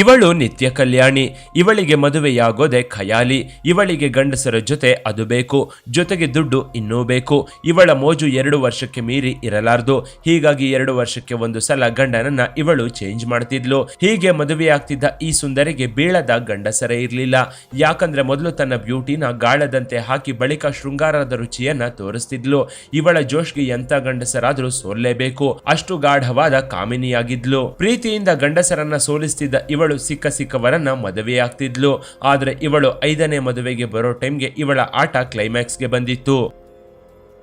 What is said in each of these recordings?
ಇವಳು ನಿತ್ಯ ಕಲ್ಯಾಣಿ. ಇವಳಿಗೆ ಮದುವೆಯಾಗೋದೆ ಖಯಾಲಿ. ಇವಳಿಗೆ ಗಂಡಸರ ಜೊತೆ ಅದು ಬೇಕು, ಜೊತೆಗೆ ದುಡ್ಡು ಇನ್ನೂ ಬೇಕು. ಇವಳ ಮೋಜು 2 ವರ್ಷಕ್ಕೆ ಮೀರಿ ಇರಲಾರ್ದು. ಹೀಗಾಗಿ 2 ವರ್ಷಕ್ಕೆ ಒಂದು ಸಲ ಗಂಡನನ್ನ ಇವಳು ಚೇಂಜ್ ಮಾಡ್ತಿದ್ಲು. ಹೀಗೆ ಮದುವೆಯಾಗ್ತಿದ್ದ ಈ ಸುಂದರಿಗೆ ಬೀಳದ ಗಂಡಸರೇ ಇರ್ಲಿಲ್ಲ. ಯಾಕಂದ್ರೆ ಮೊದಲು ತನ್ನ ಬ್ಯೂಟಿನ ಗಾಳದಂತೆ ಹಾಕಿ ಬಳಿಕ ಶೃಂಗಾರದ ರುಚಿಯನ್ನ ತೋರಿಸ್ತಿದ್ಲು. ಇವಳ ಜೋಶ್ಗೆ ಎಂತ ಗಂಡಸರಾದ್ರೂ ಸೋಲ್ಲೇಬೇಕು, ಅಷ್ಟು ಗಾಢವಾದ ಕಾಮಿನಿಯಾಗಿದ್ಲು. ಪ್ರೀತಿಯಿಂದ ಗಂಡಸರನ್ನ ಸೋಲಿಸ್ತಿದ್ದ ಇವಳು ಸಿಕ್ಕವರನ್ನ ಮದುವೆಯಾಗ್ತಿದ್ಲು. ಆದ್ರೆ ಇವಳು 5ನೇ ಮದುವೆಗೆ ಬರೋ ಟೈಮ್ಗೆ ಇವಳ ಆಟ ಕ್ಲೈಮ್ಯಾಕ್ಸ್ಗೆ ಬಂದಿತ್ತು.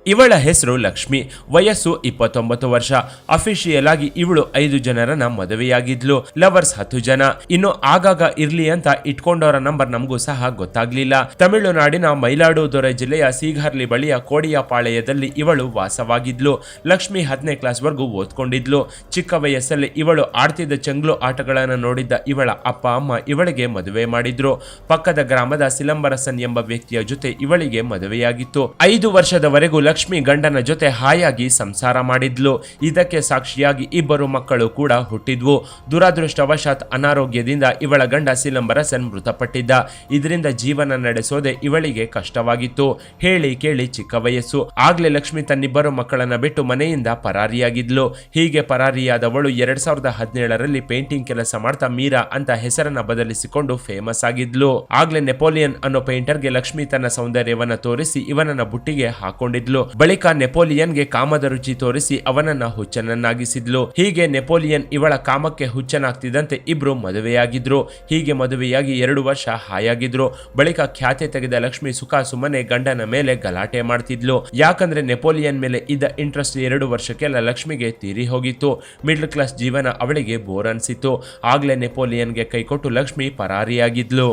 ಇವಳ ಹೆಸರು ಲಕ್ಷ್ಮಿ. ವಯಸ್ಸು 29 ವರ್ಷ. ಅಫಿಷಿಯಲ್ ಆಗಿ ಇವಳು 5 ಜನರನ್ನ ಮದುವೆಯಾಗಿದ್ಲು. ಲವರ್ಸ್ 10 ಜನ. ಇನ್ನು ಆಗಾಗ ಇರ್ಲಿ ಅಂತ ಇಟ್ಕೊಂಡವರ ನಂಬರ್ ನಮಗೂ ಸಹ ಗೊತ್ತಾಗ್ಲಿಲ್ಲ. ತಮಿಳುನಾಡಿನ ಮೈಲಾಡುದುರೈ ಜಿಲ್ಲೆಯ ಸೀಗಾರ್ಲಿ ಬಳಿಯ ಕೋಡಿಯಪಾಳ್ಯದಲ್ಲಿ ಇವಳು ವಾಸವಾಗಿದ್ಲು. ಲಕ್ಷ್ಮಿ 10ನೇ ಕ್ಲಾಸ್ ವರ್ಗೂ ಓದ್ಕೊಂಡಿದ್ಲು. ಚಿಕ್ಕ ವಯಸ್ಸಲ್ಲಿ ಇವಳು ಆಡ್ತಿದ್ದ ಚಂಗ್ಲು ಆಟಗಳನ್ನು ನೋಡಿದ್ದ ಇವಳ ಅಪ್ಪ ಅಮ್ಮ ಇವಳಿಗೆ ಮದುವೆ ಮಾಡಿದ್ರು. ಪಕ್ಕದ ಗ್ರಾಮದ ಸಿಲಂಬರಸನ್ ಎಂಬ ವ್ಯಕ್ತಿಯ ಜೊತೆ ಇವಳಿಗೆ ಮದುವೆಯಾಗಿತ್ತು. 5 ವರ್ಷದವರೆಗೂ ಲಕ್ಷ್ಮಿ ಗಂಡನ ಜೊತೆ ಹಾಯಾಗಿ ಸಂಸಾರ ಮಾಡಿದ್ಲು. ಇದಕ್ಕೆ ಸಾಕ್ಷಿಯಾಗಿ 2 ಮಕ್ಕಳು ಕೂಡ ಹುಟ್ಟಿದ್ವು. ದುರಾದೃಷ್ಟವಶಾತ್ ಅನಾರೋಗ್ಯದಿಂದ ಇವಳ ಗಂಡ ಸಿಲಂಬರಸನ್ ಮೃತಪಟ್ಟಿದ್ದ. ಇದರಿಂದ ಜೀವನ ನಡೆಸೋದೆ ಇವಳಿಗೆ ಕಷ್ಟವಾಗಿತ್ತು. ಹೇಳಿ ಕೇಳಿ ಚಿಕ್ಕ ವಯಸ್ಸು. ಆಗ್ಲೇ ಲಕ್ಷ್ಮಿ ತನ್ನಿಬ್ಬರು ಮಕ್ಕಳನ್ನ ಬಿಟ್ಟು ಮನೆಯಿಂದ ಪರಾರಿಯಾಗಿದ್ಲು. ಹೀಗೆ ಪರಾರಿಯಾದವಳು 2017ರಲ್ಲಿ ಪೇಂಟಿಂಗ್ ಕೆಲಸ ಮಾಡ್ತಾ ಮೀರಾ ಅಂತ ಹೆಸರನ್ನ ಬದಲಿಸಿಕೊಂಡು ಫೇಮಸ್ ಆಗಿದ್ಲು. ಆಗ್ಲೇ ನೆಪೋಲಿಯನ್ ಅನ್ನೋ ಪೇಂಟರ್ಗೆ ಲಕ್ಷ್ಮಿ ತನ್ನ ಸೌಂದರ್ಯವನ್ನ ತೋರಿಸಿ ಇವನನ್ನ ಬುಟ್ಟಿಗೆ ಹಾಕೊಂಡಿದ್ಲು. ಬಳಿಕ ನೆಪೋಲಿಯನ್ಗೆ ಕಾಮದ ರುಚಿ ತೋರಿಸಿ ಅವನನ್ನ ಹುಚ್ಚನನ್ನಾಗಿಸಿದ್ಲು. ಹೀಗೆ ನೆಪೋಲಿಯನ್ ಇವಳ ಕಾಮಕ್ಕೆ ಹುಚ್ಚನಾಗ್ತಿದ್ದಂತೆ ಇಬ್ರು ಮದುವೆಯಾಗಿದ್ರು. ಹೀಗೆ ಮದುವೆಯಾಗಿ 2 ವರ್ಷ ಹಾಯಾಗಿದ್ರು. ಬಳಿಕ ಖ್ಯಾತೆ ತೆಗೆದ ಲಕ್ಷ್ಮಿ ಸುಖ ಸುಮ್ಮನೆ ಗಂಡನ ಮೇಲೆ ಗಲಾಟೆ ಮಾಡ್ತಿದ್ಲು. ಯಾಕಂದ್ರೆ ನೆಪೋಲಿಯನ್ ಮೇಲೆ ಇದ್ದ ಇಂಟ್ರೆಸ್ಟ್ 2 ವರ್ಷಕ್ಕೆಲ್ಲ ಲಕ್ಷ್ಮಿಗೆ ತೀರಿ ಹೋಗಿತ್ತು. ಮಿಡ್ಲ್ ಕ್ಲಾಸ್ ಜೀವನ ಅವಳಿಗೆ ಬೋರ್ ಅನ್ಸಿತ್ತು. ಆಗ್ಲೇ ನೆಪೋಲಿಯನ್ಗೆ ಕೈಕೊಟ್ಟು ಲಕ್ಷ್ಮಿ ಪರಾರಿಯಾಗಿದ್ಲು.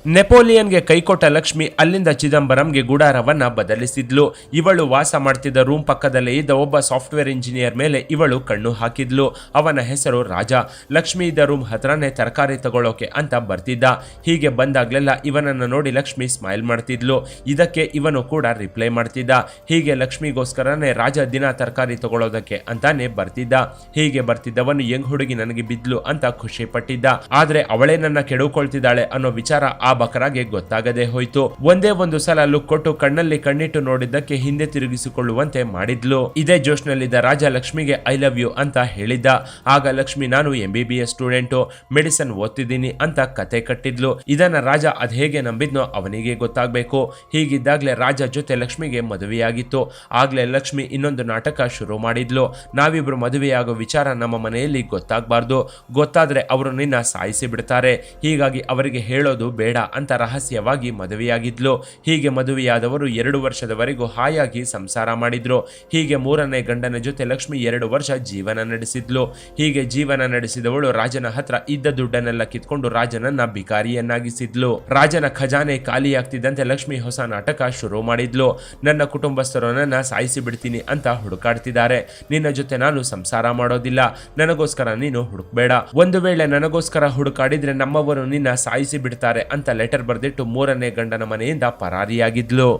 ನೆಪೋಲಿಯನ್ಗೆ ಕೈಕೊಟ್ಟ ಲಕ್ಷ್ಮಿ ಅಲ್ಲಿಂದ ಚಿದಂಬರಂಗೆ ಗುಡಾರವನ್ನ ಬದಲಿಸಿದ್ಲು. ಇವಳು ವಾಸ ಮಾಡ್ತಿದ್ದ ರೂಮ್ ಪಕ್ಕದಲ್ಲೇ ಇದ್ದ ಒಬ್ಬ ಸಾಫ್ಟ್ವೇರ್ ಇಂಜಿನಿಯರ್ ಮೇಲೆ ಇವಳು ಕಣ್ಣು ಹಾಕಿದ್ಲು. ಅವನ ಹೆಸರು ರಾಜ. ಲಕ್ಷ್ಮಿ ಇದ್ದ ರೂಮ್ ಹತ್ರನೇ ತರಕಾರಿ ತಗೊಳ್ಳೋಕೆ ಅಂತ ಬರ್ತಿದ್ದ. ಹೀಗೆ ಬಂದಾಗ್ಲೆಲ್ಲ ಇವನನ್ನ ನೋಡಿ ಲಕ್ಷ್ಮಿ ಸ್ಮೈಲ್ ಮಾಡ್ತಿದ್ಲು. ಇದಕ್ಕೆ ಇವನು ಕೂಡ ರಿಪ್ಲೈ ಮಾಡ್ತಿದ್ದ. ಹೀಗೆ ಲಕ್ಷ್ಮಿಗೋಸ್ಕರನೇ ರಾಜ ದಿನ ತರಕಾರಿ ತಗೊಳ್ಳೋದಕ್ಕೆ ಅಂತಾನೆ ಬರ್ತಿದ್ದ. ಹೀಗೆ ಬರ್ತಿದ್ದವನು ಯಂಗ್ ಹುಡುಗಿ ನನಗೆ ಬಿದ್ಲು ಅಂತ ಖುಷಿ ಪಟ್ಟಿದ್ದ. ಆದ್ರೆ ಅವಳೇ ನನ್ನ ಕೆಡುಕೊಳ್ತಿದ್ದಾಳೆ ಅನ್ನೋ ವಿಚಾರ ಆ ಬಕರಾಗೆ ಗೊತ್ತಾಗದೆ ಹೋಯ್ತು. ಒಂದೇ ಒಂದು ಸಲ ಲುಕ್ ಕೊಟ್ಟು ಕಣ್ಣಲ್ಲಿ ಕಣ್ಣಿಟ್ಟು ನೋಡಿದ್ದಕ್ಕೆ ಹಿಂದೆ ತಿರುಗಿಸಿಕೊಳ್ಳುವಂತೆ ಮಾಡಿದ್ಲು. ಇದೇ ಜೋಶ್ನಲ್ಲಿದ್ದ ರಾಜ ಲಕ್ಷ್ಮಿಗೆ ಐ ಲವ್ ಯು ಅಂತ ಹೇಳಿದ್ದ. ಆಗ ಲಕ್ಷ್ಮಿ ನಾನು MBBS ಸ್ಟೂಡೆಂಟು, ಮೆಡಿಸಿನ್ ಓದ್ತಿದ್ದೀನಿ ಅಂತ ಕತೆ ಕಟ್ಟಿದ್ಲು. ಇದನ್ನ ರಾಜ ಅದ್ ಹೇಗೆ ನಂಬಿದ್ನೋ ಅವನಿಗೆ ಗೊತ್ತಾಗ್ಬೇಕು. ಹೀಗಿದ್ದಾಗ್ಲೇ ರಾಜ ಜೊತೆ ಲಕ್ಷ್ಮಿಗೆ ಮದುವೆಯಾಗಿತ್ತು. ಆಗ್ಲೇ ಲಕ್ಷ್ಮಿ ಇನ್ನೊಂದು ನಾಟಕ ಶುರು ಮಾಡಿದ್ಲು. ನಾವಿಬ್ರು ಮದುವೆಯಾಗೋ ವಿಚಾರ ನಮ್ಮ ಮನೆಯಲ್ಲಿ ಗೊತ್ತಾಗಬಾರ್ದು, ಗೊತ್ತಾದ್ರೆ ಅವರು ನಿನ್ನ ಸಾಯಿಸಿ ಬಿಡ್ತಾರೆ, ಹೀಗಾಗಿ ಅವರಿಗೆ ಹೇಳೋದು ಬೇಡ ಅಂತ ರಹಸ್ಯವಾಗಿ ಮದುವೆಯಾಗಿದ್ಲು. ಹೀಗೆ ಮದುವೆಯಾದವರು 2 ವರ್ಷದವರೆಗೂ ಹಾಯಾಗಿ ಸಂಸಾರ ಮಾಡಿದ್ರು. ಹೀಗೆ 3ನೇ ಗಂಡನ ಜೊತೆ ಲಕ್ಷ್ಮಿ 2 ವರ್ಷ ಜೀವನ ನಡೆಸಿದ್ಲು. ಹೀಗೆ ಜೀವನ ನಡೆಸಿದವಳು ರಾಜನ ಹತ್ರ ಇದ್ದ ದುಡ್ಡನ್ನೆಲ್ಲ ಕಿತ್ಕೊಂಡು ರಾಜನನ್ನ ಬಿಕಾರಿಯನ್ನಾಗಿಸಿದ್ಲು. ರಾಜನ ಖಜಾನೆ ಖಾಲಿಯಾಗ್ತಿದ್ದಂತೆ ಲಕ್ಷ್ಮಿ ಹೊಸ ನಾಟಕ ಶುರು ಮಾಡಿದ್ಲು. ನನ್ನ ಕುಟುಂಬಸ್ಥರು ನನ್ನ ಸಾಯಿಸಿ ಬಿಡ್ತೀನಿ ಅಂತ ಹುಡುಕಾಡ್ತಿದ್ದಾರೆ. ನಿನ್ನ ಜೊತೆ ನಾನು ಸಂಸಾರ ಮಾಡೋದಿಲ್ಲ, ನನಗೋಸ್ಕರ ನೀನು ಹುಡುಕ್ಬೇಡ. ಒಂದು ವೇಳೆ ನನಗೋಸ್ಕರ ಹುಡುಕಾಡಿದ್ರೆ ನಮ್ಮವರು ನಿನ್ನ ಸಾಯಿಸಿ ಬಿಡ್ತಾರೆ ಅಂತ ಲೆಟರ್ ಬರೆದಿಟ್ಟು 3ನೇ ಗಂಡನ ಮನೆಯಿಂದ ಪರಾರಿಯಾಗಿದ್ಲು.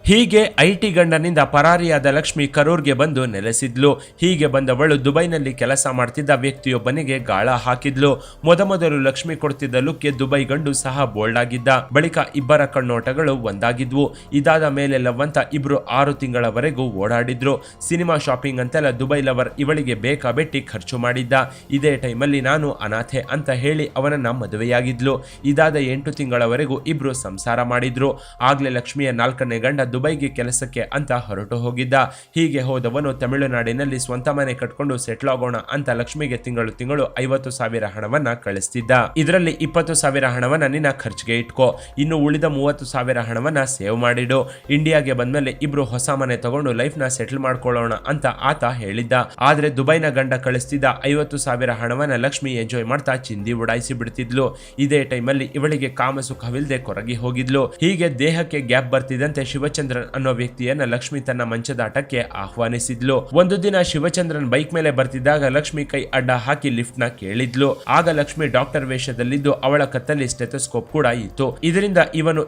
ಹೀಗೆ IT ಗಂಡನಿಂದ ಪರಾರಿಯಾದ ಲಕ್ಷ್ಮಿ ಕರೂರ್ಗೆ ಬಂದು ನೆಲೆಸಿದ್ಲು. ಹೀಗೆ ಬಂದವಳು ದುಬೈನಲ್ಲಿ ಕೆಲಸ ಮಾಡ್ತಿದ್ದ ವ್ಯಕ್ತಿಯೊಬ್ಬನಿಗೆ ಗಾಳ ಹಾಕಿದ್ಲು. ಮೊದಲು ಲಕ್ಷ್ಮಿ ಕೊಡ್ತಿದ್ದ ಲುಕ್ಗೆ ದುಬೈ ಗಂಡು ಸಹ ಬೋಲ್ಡ್ ಆಗಿದ್ದ. ಬಳಿಕ ಇಬ್ಬರ ಕಣ್ಣೋಟಗಳು ಒಂದಾಗಿದ್ವು. ಇದಾದ ಮೇಲೆ ಲವ್ವಂತ ಇಬ್ರು 6 ತಿಂಗಳವರೆಗೂ ಓಡಾಡಿದ್ರು. ಸಿನಿಮಾ ಶಾಪಿಂಗ್ ಅಂತೆಲ್ಲ ದುಬೈ ಲವರ್ ಇವಳಿಗೆ ಬೇಕಾಬಿಟ್ಟಿ ಖರ್ಚು ಮಾಡಿದ್ದ. ಇದೇ ಟೈಮಲ್ಲಿ ನಾನು ಅನಾಥೆ ಅಂತ ಹೇಳಿ ಅವನನ್ನ ಮದುವೆಯಾಗಿದ್ಲು. ಇದಾದ 8 ತಿಂಗಳವರೆಗೂ ಇಬ್ರು ಸಂಸಾರ ಮಾಡಿದ್ರು. ಆಗ್ಲೇ ಲಕ್ಷ್ಮಿಯ 4ನೇ ಗಂಡ ದುಬೈಗೆ ಕೆಲಸಕ್ಕೆ ಅಂತ ಹೊರಟು ಹೋಗಿದ್ದ. ಹೀಗೆ ಹೋದವನು ತಮಿಳುನಾಡಿನಲ್ಲಿ ಸ್ವಂತ ಮನೆ ಕಟ್ಕೊಂಡು ಸೆಟ್ಲ್ ಆಗೋಣ ಅಂತ ಲಕ್ಷ್ಮಿಗೆ ತಿಂಗಳು 50,000 ಹಣವನ್ನ ಕಳಿಸ್ತಿದ್ದ. ಇದರಲ್ಲಿ 20,000 ಹಣವನ್ನ ನಿನ್ನ ಖರ್ಚಿಗೆ ಇಟ್ಕೋ, ಇನ್ನು ಉಳಿದ 30,000 ಹಣವನ್ನ ಸೇವ್ ಮಾಡಿಡು. ಇಂಡಿಯಾಗೆ ಬಂದ್ಮೇಲೆ ಇಬ್ರು ಹೊಸ ಮನೆ ತಗೊಂಡು ಲೈಫ್ ನ ಸೆಟ್ಲ್ ಮಾಡ್ಕೊಳ್ಳೋಣ ಅಂತ ಆತ ಹೇಳಿದ್ದ. ಆದ್ರೆ ದುಬೈನ ಗಂಡ ಕಳಿಸ್ತಿದ್ದ 50,000 ಹಣವನ್ನ ಲಕ್ಷ್ಮಿ ಎಂಜಾಯ್ ಮಾಡ್ತಾ ಚಿಂದಿ ಉಡಾಯಿಸಿ ಬಿಡ್ತಿದ್ಲು. ಇದೇ ಟೈಮಲ್ಲಿ ಇವಳಿಗೆ ಕಾಮ ಸುಖವಿಲ್ಲದೆ ಕೊರಗಿ ಹೋಗಿದ್ಲು. ಹೀಗೆ ದೇಹಕ್ಕೆ ಗ್ಯಾಪ್ ಬರ್ತಿದ್ದಂತೆ ಶಿವಚಂದ್ರ ಶಿವಚಂದ್ರನ್ ಅನ್ನೋ ವ್ಯಕ್ತಿಯನ್ನ ಲಕ್ಷ್ಮಿ ತನ್ನ ಮಂಚದಾಟಕ್ಕೆ ಆಹ್ವಾನಿಸಿದ್ಲು. ಒಂದು ದಿನ ಶಿವಚಂದ್ರನ್ ಬೈಕ್ ಮೇಲೆ ಬರ್ತಿದ್ದಾಗ ಲಕ್ಷ್ಮಿ ಕೈ ಅಡ್ಡ ಹಾಕಿ ಲಿಫ್ಟ್ ನ ಕೇಳಿದ್ಲು. ಆಗ ಲಕ್ಷ್ಮಿ ಡಾಕ್ಟರ್ ವೇಷದಲ್ಲಿದ್ದು ಅವಳ ಕತ್ತಲ್ಲಿ ಸ್ಟೆಥೋಸ್ಕೋಪ್ ಕೂಡ ಇತ್ತು. ಇದರಿಂದ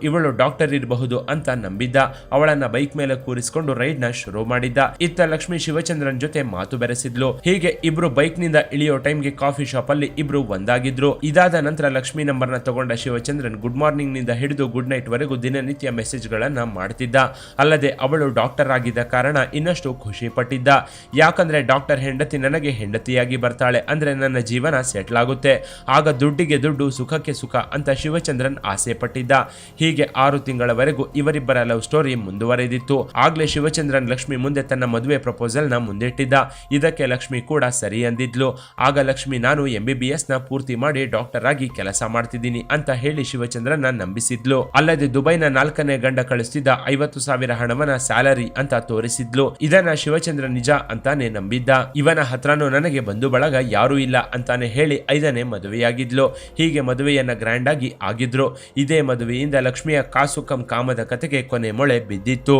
ಇವಳು ಡಾಕ್ಟರ್ ಇರಬಹುದು ಅಂತ ನಂಬಿದ್ದ. ಅವಳನ್ನ ಬೈಕ್ ಮೇಲೆ ಕೂರಿಸಿಕೊಂಡು ರೈಡ್ ನ ಶುರು ಮಾಡಿದ್ದ. ಇತ್ತ ಲಕ್ಷ್ಮಿ ಶಿವಚಂದ್ರನ್ ಜೊತೆ ಮಾತು ಬೆರೆಸಿದ್ಲು. ಹೀಗೆ ಇಬ್ರು ಬೈಕ್ ನಿಂದ ಇಳಿಯೋ ಟೈಮ್ಗೆ ಕಾಫಿ ಶಾಪ್ ಅಲ್ಲಿ ಇಬ್ರು ಒಂದಾಗಿದ್ರು. ಇದಾದ ನಂತರ ಲಕ್ಷ್ಮಿ ನಂಬರ್ ನ ತಗೊಂಡ ಶಿವಚಂದ್ರನ್ ಗುಡ್ ಮಾರ್ನಿಂಗ್ ನಿಂದ ಹಿಡಿದು ಗುಡ್ ನೈಟ್ ವರೆಗೂ ದಿನನಿತ್ಯ ಮೆಸೇಜ್ ಗಳನ್ನ ಮಾಡ್ತಿದ್ದ. ಅಲ್ಲದೆ ಅವಳು ಡಾಕ್ಟರ್ ಆಗಿದ್ದ ಕಾರಣ ಇನ್ನಷ್ಟು ಖುಷಿ ಪಟ್ಟಿದ್ದ. ಯಾಕಂದ್ರೆ ಡಾಕ್ಟರ್ ಹೆಂಡತಿ ನನಗೆ ಹೆಂಡತಿಯಾಗಿ ಬರ್ತಾಳೆ ಅಂದ್ರೆ ನನ್ನ ಜೀವನ ಸೆಟ್ಲ್ ಆಗುತ್ತೆ, ಆಗ ದುಡ್ಡಿಗೆ ದುಡ್ಡು ಸುಖಕ್ಕೆ ಸುಖ ಅಂತ ಶಿವಚಂದ್ರನ್ ಆಸೆ ಪಟ್ಟಿದ್ದ. ಹೀಗೆ 6 ತಿಂಗಳವರೆಗೂ ಇವರಿಬ್ಬರ ಲವ್ ಸ್ಟೋರಿ ಮುಂದುವರೆದಿತ್ತು. ಆಗ್ಲೇ ಶಿವಚಂದ್ರನ್ ಲಕ್ಷ್ಮಿ ಮುಂದೆ ತನ್ನ ಮದುವೆ ಪ್ರಪೋಸಲ್ ನ ಮುಂದಿಟ್ಟಿದ್ದ. ಇದಕ್ಕೆ ಲಕ್ಷ್ಮಿ ಕೂಡ ಸರಿ ಅಂದಿದ್ಲು. ಆಗ ಲಕ್ಷ್ಮಿ ನಾನು MBBS ನ ಪೂರ್ತಿ ಮಾಡಿ ಡಾಕ್ಟರ್ ಆಗಿ ಕೆಲಸ ಮಾಡ್ತಿದ್ದೀನಿ ಅಂತ ಹೇಳಿ ಶಿವಚಂದ್ರನ್ ನಂಬಿಸಿದ್ಲು. ಅಲ್ಲದೆ ದುಬೈನ 4ನೇ ಗಂಡ ಕಳಿಸ್ತಿದ್ದ 50,000 ಹಣವನ್ನ ಸ್ಯಾಲರಿ ಅಂತ ತೋರಿಸಿದ್ಲು. ಇದನ್ನ ಶಿವಚಂದ್ರನ್ ನಿಜ ಅಂತಾನೆ ನಂಬಿದ್ದ. ಇವನ ಹತ್ರನೂ ನನಗೆ ಬಂಧು ಬಳಗ ಯಾರೂ ಇಲ್ಲ ಅಂತಾನೆ ಹೇಳಿ 5ನೇ ಮದುವೆಯಾಗಿದ್ಲು. ಹೀಗೆ ಮದುವೆಯನ್ನ ಗ್ರ್ಯಾಂಡ್ ಆಗಿ ಆಗಿದ್ರು. ಇದೇ ಮದುವೆಯಿಂದ ಲಕ್ಷ್ಮಿಯ ಕಾಸು ಕಂ ಕಾಮದ ಕತೆಗೆ ಕೊನೆ ಮೊಳೆ ಬಿದ್ದಿತ್ತು.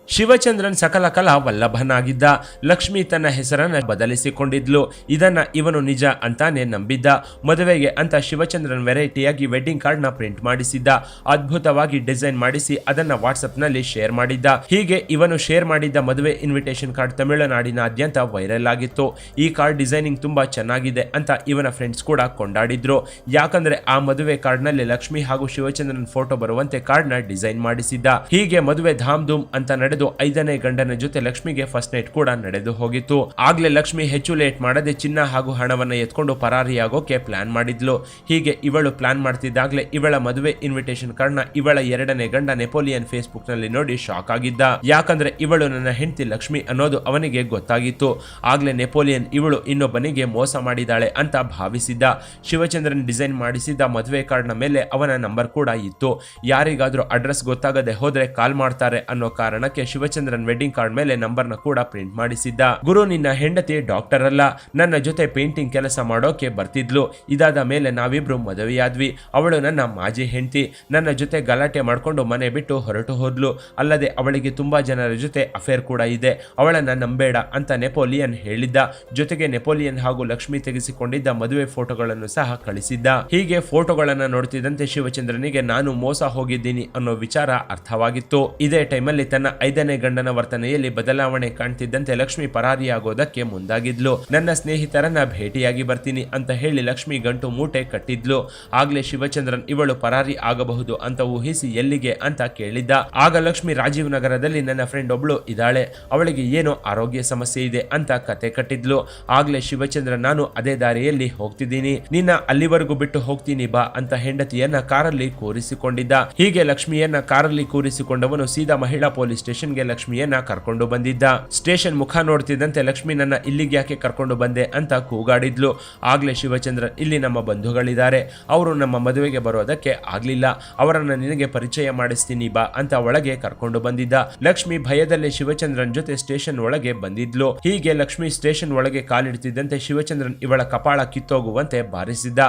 ಶಿವಚಂದ್ರನ್ ಸಕಲ ಕಲಾ ವಲ್ಲಭನಾಗಿದ್ದ. ಲಕ್ಷ್ಮಿ ತನ್ನ ಹೆಸರನ್ನ ಬದಲಿಸಿಕೊಂಡಿದ್ಲು. ಇದನ್ನ ಇವನು ನಿಜ ಅಂತಾನೆ ನಂಬಿದ್ದ. ಮದುವೆಗೆ ಅಂತ ಶಿವಚಂದ್ರನ್ ವೆರೈಟಿಯಾಗಿ ವೆಡ್ಡಿಂಗ್ ಕಾರ್ಡ್ ನ ಪ್ರಿಂಟ್ ಮಾಡಿಸಿದ್ದ. ಅದ್ಭುತವಾಗಿ ಡಿಸೈನ್ ಮಾಡಿಸಿ ಅದನ್ನ ವಾಟ್ಸ್ಆಪ್ ನಲ್ಲಿ ಶೇರ್ ಮಾಡಿದ್ದ. ಹೀಗೆ ಇವನು ಶೇರ್ ಮಾಡಿದ್ದ ಮದುವೆ ಇನ್ವಿಟೇಷನ್ ಕಾರ್ಡ್ ತಮಿಳುನಾಡಿನಾದ್ಯಂತ ವೈರಲ್ ಆಗಿತ್ತು. ಈ ಕಾರ್ಡ್ ಡಿಸೈನಿಂಗ್ ತುಂಬಾ ಚೆನ್ನಾಗಿದೆ ಅಂತ ಇವನ ಫ್ರೆಂಡ್ಸ್ ಕೂಡ ಕೊಂಡಾಡಿದ್ರು. ಯಾಕಂದ್ರೆ ಆ ಮದುವೆ ಕಾರ್ಡ್ ನಲ್ಲಿ ಲಕ್ಷ್ಮಿ ಹಾಗೂ ಶಿವಚಂದ್ರನ್ ಫೋಟೋ ಬರುವಂತೆ ಕಾರ್ಡ್ ನ ಡಿಸೈನ್ ಮಾಡಿಸಿದ್ದ. ಹೀಗೆ ಮದುವೆ ಧಾಮ್ ಧೂಮ್ ಅಂತ ನಡೆದು 5ನೇ ಗಂಡನ ಜೊತೆ ಲಕ್ಷ್ಮಿಗೆ ಫಸ್ಟ್ ನೈಟ್ ಕೂಡ ನಡೆದು ಹೋಗಿತ್ತು. ಆಗ್ಲೇ ಲಕ್ಷ್ಮಿ ಹೆಚ್ಚು ಲೇಟ್ ಮಾಡದೆ ಚಿನ್ನ ಹಾಗೂ ಹಣವನ್ನ ಎತ್ಕೊಂಡು ಪರಾರಿಯಾಗೋಕೆ ಪ್ಲಾನ್ ಮಾಡಿದ್ಲು. ಹೀಗೆ ಇವಳು ಪ್ಲಾನ್ ಮಾಡ್ತಿದ್ದಾಗ್ಲೇ ಇವಳ ಮದುವೆ ಇನ್ವಿಟೇಷನ್ ಕಾರ್ಡ್ ನ ಇವಳ 2ನೇ ಗಂಡ ನೆಪೋಲಿಯನ್ ಫೇಸ್ಬುಕ್ ನಲ್ಲಿ ನೋಡಿ ಶಾಕ್ ಆಗಿದ್ದ. ಯಾಕಂದ್ರೆ ಇವಳು ನನ್ನ ಹೆಂಡತಿ ಲಕ್ಷ್ಮಿ ಅನ್ನೋದು ಅವನಿಗೆ ಗೊತ್ತಾಗಿತ್ತು. ಆಗ್ಲೇ ನೆಪೋಲಿಯನ್ ಇವಳು ಇನ್ನೊಬ್ಬನಿಗೆ ಮೋಸ ಮಾಡಿದಾಳೆ ಅಂತ ಭಾವಿಸಿದ್ದ. ಶಿವಚಂದ್ರನ್ ಡಿಸೈನ್ ಮಾಡಿಸಿದ್ದ ಮದುವೆ ಕಾರ್ಡ್ ನ ಮೇಲೆ ಅವನ ನಂಬರ್ ಕೂಡ ಇತ್ತು. ಯಾರಿಗಾದ್ರೂ ಅಡ್ರೆಸ್ ಗೊತ್ತಾಗದೆ ಹೋದ್ರೆ ಕಾಲ್ ಮಾಡ್ತಾರೆ ಅನ್ನೋ ಕಾರಣಕ್ಕೆ ಶಿವಚಂದ್ರನ್ ವೆಡ್ಡಿಂಗ್ ಕಾರ್ಡ್ ಮೇಲೆ ನಂಬರ್ನ ಕೂಡ ಪ್ರಿಂಟ್ ಮಾಡಿಸಿದ್ದ. ಗುರು, ನಿನ್ನ ಹೆಂಡತಿ ಡಾಕ್ಟರ್ ಅಲ್ಲ, ನನ್ನ ಜೊತೆ ಪೇಂಟಿಂಗ್ ಕೆಲಸ ಮಾಡೋಕೆ ಬರ್ತಿದ್ಲು. ಇದಾದ ಮೇಲೆ ನಾವಿಬ್ರು ಮದುವೆಯಾದ್ವಿ. ಅವಳು ನನ್ನ ಮಾಜಿ ಹೆಂಡತಿ. ನನ್ನ ಜೊತೆ ಗಲಾಟೆ ಮಾಡ್ಕೊಂಡು ಮನೆ ಬಿಟ್ಟು ಹೊರಟು ಹೋದ್ಲು. ಅಲ್ಲದೆ ಅವಳಿಗೆ ತುಂಬಾ ಜನರ ಜೊತೆ ಅಫೇರ್ ಕೂಡ ಇದೆ. ಅವಳನ್ನ ನಂಬೇಡ ಅಂತ ನೆಪೋಲಿಯನ್ ಹೇಳಿದ್ದ. ಜೊತೆಗೆ ನೆಪೋಲಿಯನ್ ಹಾಗೂ ಲಕ್ಷ್ಮಿ ತೆಗೆಸಿಕೊಂಡಿದ್ದ ಮದುವೆ ಫೋಟೋಗಳನ್ನು ಸಹ ಕಳಿಸಿದ್ದ. ಹೀಗೆ ಫೋಟೋಗಳನ್ನ ನೋಡ್ತಿದ್ದಂತೆ ಶಿವಚಂದ್ರನಿಗೆ ನಾನು ಮೋಸ ಹೋಗಿದ್ದೀನಿ ಅನ್ನೋ ವಿಚಾರ ಅರ್ಥವಾಗಿತ್ತು. ಇದೇ ಟೈಮಲ್ಲಿ ತನ್ನ 5ನೇ ಗಂಡನ ವರ್ತನೆಯಲ್ಲಿ ಬದಲಾವಣೆ ಕಾಣ್ತಿದ್ದಂತೆ ಲಕ್ಷ್ಮಿ ಪರಾರಿಯಾಗೋದಕ್ಕೆ ಮುಂದಾಗಿದ್ಲು. ನನ್ನ ಸ್ನೇಹಿತರನ್ನ ಭೇಟಿಯಾಗಿ ಬರ್ತೀನಿ ಅಂತ ಹೇಳಿ ಲಕ್ಷ್ಮಿ ಗಂಟು ಮೂಟೆ ಕಟ್ಟಿದ್ಲು. ಆಗ್ಲೇ ಶಿವಚಂದ್ರನ್ ಇವಳು ಪರಾರಿ ಆಗಬಹುದು ಅಂತ ಊಹಿಸಿ ಎಲ್ಲಿಗೆ ಅಂತ ಕೇಳಿದ್ದ. ಆಗ ಲಕ್ಷ್ಮಿ ರಾಜೀವ್ ನಗರದಲ್ಲಿ ನನ್ನ ಫ್ರೆಂಡ್ ಒಬ್ಳು ಇದ್ದಾಳೆ, ಅವಳಿಗೆ ಏನೋ ಆರೋಗ್ಯ ಸಮಸ್ಯೆ ಇದೆ ಅಂತ ಕತೆ ಕಟ್ಟಿದ್ಲು. ಆಗ್ಲೇ ಶಿವಚಂದ್ರನ್ ನಾನು ಅದೇ ದಾರಿಯಲ್ಲಿ ಹೋಗ್ತಿದ್ದೀನಿ, ನಿನ್ನ ಅಲ್ಲಿವರೆಗೂ ಬಿಟ್ಟು ಹೋಗ್ತೀನಿ ಬಾ ಅಂತ ಹೆಂಡತಿಯನ್ನ ಕಾರಲ್ಲಿ ಕೂರಿಸಿಕೊಂಡಿದ್ದ. ಹೀಗೆ ಲಕ್ಷ್ಮಿಯನ್ನ ಕಾರಲ್ಲಿ ಕೂರಿಸಿಕೊಂಡವನು ಸೀದಾ ಮಹಿಳಾ ಪೊಲೀಸ್ ಸ್ಟೇಷನ್ಗೆ ಲಕ್ಷ್ಮಿಯನ್ನ ಕರ್ಕೊಂಡು ಬಂದಿದ್ದ. ಸ್ಟೇಷನ್ ಮುಖ ನೋಡ್ತಿದ್ದಂತೆ ಲಕ್ಷ್ಮಿ ನನ್ನ ಇಲ್ಲಿಗೆ ಯಾಕೆ ಕರ್ಕೊಂಡು ಬಂದೆ ಅಂತ ಕೂಗಾಡಿದ್ಲು. ಆಗ್ಲೇ ಶಿವಚಂದ್ರನ್ ಇಲ್ಲಿ ನಮ್ಮ ಬಂಧುಗಳಿದ್ದಾರೆ, ಅವರು ನಮ್ಮ ಮದುವೆಗೆ ಬರೋದಕ್ಕೆ ಆಗ್ಲಿಲ್ಲ, ಅವರನ್ನ ನಿನಗೆ ಪರಿಚಯ ಮಾಡಿಸ್ತೀನಿ ಬಾ ಅಂತ ಒಳಗೆ ಕರ್ಕೊಂಡು ಬಂದಿದ್ದ. ಲಕ್ಷ್ಮಿ ಭಯದಲ್ಲೇ ಶಿವಚಂದ್ರನ್ ಜೊತೆ ಸ್ಟೇಷನ್ ಒಳಗೆ ಬಂದಿದ್ಲು. ಹೀಗೆ ಲಕ್ಷ್ಮಿ ಸ್ಟೇಷನ್ ಒಳಗೆ ಕಾಲಿಡ್ತಿದ್ದಂತೆ ಶಿವಚಂದ್ರನ್ ಇವಳ ಕಪಾಳ ಕಿತ್ತೋಗುವಂತೆ ಬಾರಿಸಿದ್ದ.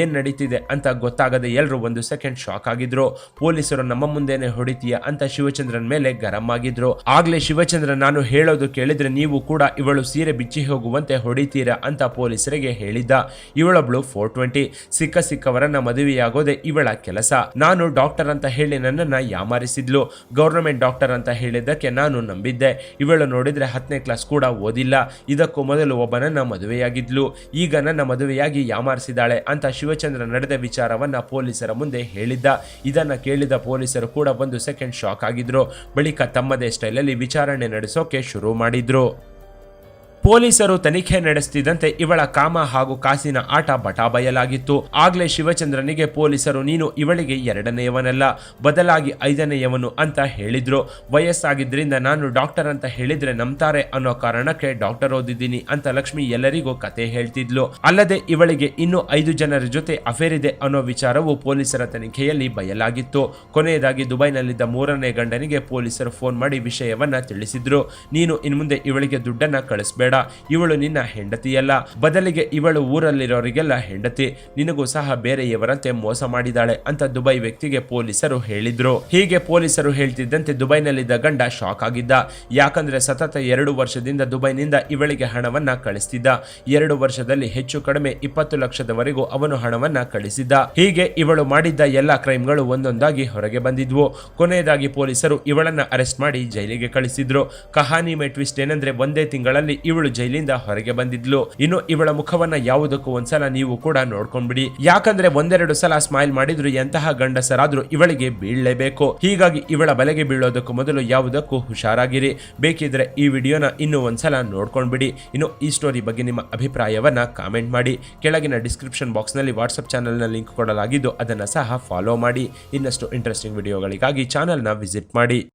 ಏನ್ ನಡೀತಿದೆ ಅಂತ ಗೊತ್ತಾಗದೆ ಎಲ್ರು 1 ಸೆಕೆಂಡ್ ಶಾಕ್ ಆಗಿದ್ರು. ಪೊಲೀಸರು ನಮ್ಮ ಮುಂದೆನೆ ಹೊಡಿತೀಯ ಅಂತ ಶಿವಚಂದ್ರನ್ ಮೇಲೆ ಗರಂ ಆಗಿದ್ರು. ಆಗ್ಲೇ ಶಿವಚಂದ್ರನ್ ನಾನು ಹೇಳೋದು ಕೇಳಿದ್ರೆ ನೀವು ಕೂಡ ಇವಳು ಸೀರೆ ಬಿಚ್ಚಿ ಹೋಗುವಂತೆ ಹೊಡಿತೀರಾ ಅಂತ ಪೊಲೀಸರಿಗೆ ಹೇಳಿದ್ದ. ಇವಳೊಬ್ಳು 420, ಸಿಕ್ಕವರನ್ನ ಮದುವೆಯಾಗೋದೆ ಇವಳ ಕೆಲಸ. ನಾನು ಡಾಕ್ಟರ್ ಅಂತ ಹೇಳಿ ನನ್ನನ್ನ ಯಾಮಾರಿಸಿದ್ಲು. ಗವರ್ನಮೆಂಟ್ ಡಾಕ್ಟರ್ ಅಂತ ಹೇಳಿದ್ದಕ್ಕೆ ನಾನು ನಂಬಿದ್ದೆ. ಇವಳು ನೋಡಿದ್ರೆ 10ನೇ ಕ್ಲಾಸ್ ಕೂಡ ಓದಿಲ್ಲ. ಇದಕ್ಕೂ ಮೊದಲು ಒಬ್ಬನನ್ನ ಮದುವೆಯಾಗಿದ್ಲು, ಈಗ ನನ್ನ ಮದುವೆಯಾಗಿ ಯಾಮಾರಿಸಿದಾಳೆ ಅಂತ ಶಿವಚಂದ್ರ ನಡೆದ ವಿಚಾರವನ್ನ ಪೊಲೀಸರ ಮುಂದೆ ಹೇಳಿದ್ದ. ಇದನ್ನ ಕೇಳಿದ ಪೊಲೀಸರು ಕೂಡ 1 ಸೆಕೆಂಡ್ ಶಾಕ್ ಆಗಿದ್ರು. ಬಳಿಕ ತಮ್ಮದೇ ಸ್ಟೈಲಲ್ಲಿ ವಿಚಾರಣೆ ನಡೆಸೋಕೆ ಶುರು ಮಾಡಿದ್ರು. ಪೊಲೀಸರು ತನಿಖೆ ನಡೆಸುತ್ತಿದ್ದಂತೆ ಇವಳ ಕಾಮ ಹಾಗೂ ಕಾಸಿನ ಆಟ ಬಟಾಬಯಲಾಗಿತ್ತು. ಆಗ್ಲೇ ಶಿವಚಂದ್ರನಿಗೆ ಪೊಲೀಸರು ನೀನು ಇವಳಿಗೆ 2ನೇಯವನಲ್ಲ, ಬದಲಾಗಿ 5ನೇಯವನು ಅಂತ ಹೇಳಿದ್ರು. ವಯಸ್ಸಾಗಿದ್ರಿಂದ ನಾನು ಡಾಕ್ಟರ್ ಅಂತ ಹೇಳಿದ್ರೆ ನಂಬ್ತಾರೆ ಅನ್ನೋ ಕಾರಣಕ್ಕೆ ಡಾಕ್ಟರ್ ಓದಿದ್ದೀನಿ ಅಂತ ಲಕ್ಷ್ಮಿ ಎಲ್ಲರಿಗೂ ಕತೆ ಹೇಳ್ತಿದ್ಲು. ಅಲ್ಲದೆ ಇವಳಿಗೆ ಇನ್ನೂ 5 ಜನರ ಜೊತೆ ಅಫೇರ್ ಇದೆ ಅನ್ನೋ ವಿಚಾರವು ಪೊಲೀಸರ ತನಿಖೆಯಲ್ಲಿ ಬಯಲಾಗಿತ್ತು. ಕೊನೆಯದಾಗಿ ದುಬೈನಲ್ಲಿದ್ದ 3ನೇ ಗಂಡನಿಗೆ ಪೊಲೀಸರು ಫೋನ್ ಮಾಡಿ ವಿಷಯವನ್ನ ತಿಳಿಸಿದ್ರು. ನೀನು ಇನ್ಮುಂದೆ ಇವಳಿಗೆ ದುಡ್ಡನ್ನ ಕಳಿಸ್ಬೇಡ, ಇವಳು ನಿನ್ನ ಹೆಂಡತಿಯಲ್ಲ, ಬದಲಿಗೆ ಇವಳು ಊರಲ್ಲಿರೋರಿಗೆಲ್ಲ ಹೆಂಡತಿ, ನಿನಗೂ ಸಹ ಬೇರೆಯವರಂತೆ ಮೋಸ ಮಾಡಿದಾಳೆ ಅಂತ ದುಬೈ ವ್ಯಕ್ತಿಗೆ ಪೊಲೀಸರು ಹೇಳಿದ್ರು. ಹೀಗೆ ಪೊಲೀಸರು ಹೇಳ್ತಿದ್ದಂತೆ ದುಬೈನಲ್ಲಿದ್ದ ಗಂಡ ಶಾಕ್ ಆಗಿದ್ದ. ಯಾಕಂದ್ರೆ ಸತತ 2 ವರ್ಷದಿಂದ ದುಬೈನಿಂದ ಇವಳಿಗೆ ಹಣವನ್ನ ಕಳಿಸ್ತಿದ್ದ. 2 ವರ್ಷದಲ್ಲಿ ಹೆಚ್ಚು ಕಡಿಮೆ 20 ಲಕ್ಷದವರೆಗೂ ಅವನು ಹಣವನ್ನ ಕಳಿಸಿದ್ದ. ಹೀಗೆ ಇವಳು ಮಾಡಿದ್ದ ಎಲ್ಲಾ ಕ್ರೈಮ್ಗಳು ಒಂದೊಂದಾಗಿ ಹೊರಗೆ ಬಂದಿದ್ವು. ಕೊನೆಯದಾಗಿ ಪೊಲೀಸರು ಇವಳನ್ನ ಅರೆಸ್ಟ್ ಮಾಡಿ ಜೈಲಿಗೆ ಕಳಿಸಿದ್ರು. ಕಹಾನಿ ಮೇ ಟ್ವಿಸ್ಟ್ ಏನಂದ್ರೆ ಒಂದೇ ತಿಂಗಳಲ್ಲಿ ಇವಳು ಜೈಲಿಂದ ಹೊರಗೆ ಬಂದಿದ್ಲು. ಇನ್ನು ಇವಳ ಮುಖವನ್ನ ಯಾವುದಕ್ಕೂ ಒಂದ್ಸಲ ನೀವು ಕೂಡ ನೋಡ್ಕೊಂಡ್ಬಿಡಿ. ಯಾಕಂದ್ರೆ ಒಂದೆರಡು ಸಲ ಸ್ಮೈಲ್ ಮಾಡಿದ್ರು ಎಂತಹ ಗಂಡಸರಾದ್ರೂ ಇವಳಿಗೆ ಬೀಳಲೇಬೇಕು. ಹೀಗಾಗಿ ಇವಳ ಬಲೆಗೆ ಬೀಳೋದಕ್ಕೂ ಮೊದಲು ಯಾವುದಕ್ಕೂ ಹುಷಾರಾಗಿರಿ. ಬೇಕಿದ್ರೆ ಈ ವಿಡಿಯೋನ ಇನ್ನೂ ಒಂದ್ಸಲ ನೋಡ್ಕೊಂಡ್ಬಿಡಿ. ಇನ್ನು ಈ ಸ್ಟೋರಿ ಬಗ್ಗೆ ನಿಮ್ಮ ಅಭಿಪ್ರಾಯವನ್ನ ಕಾಮೆಂಟ್ ಮಾಡಿ. ಕೆಳಗಿನ ಡಿಸ್ಕ್ರಿಪ್ಷನ್ ಬಾಕ್ಸ್ ನಲ್ಲಿ ವಾಟ್ಸ್ಆಪ್ ಚಾನೆಲ್ ನ ಲಿಂಕ್ ಕೊಡಲಾಗಿದ್ದು ಅದನ್ನ ಸಹ ಫಾಲೋ ಮಾಡಿ. ಇನ್ನಷ್ಟು ಇಂಟ್ರೆಸ್ಟಿಂಗ್ ವಿಡಿಯೋಗಳಿಗಾಗಿ ಚಾನೆಲ್ ನ ವಿಸಿಟ್ ಮಾಡಿ.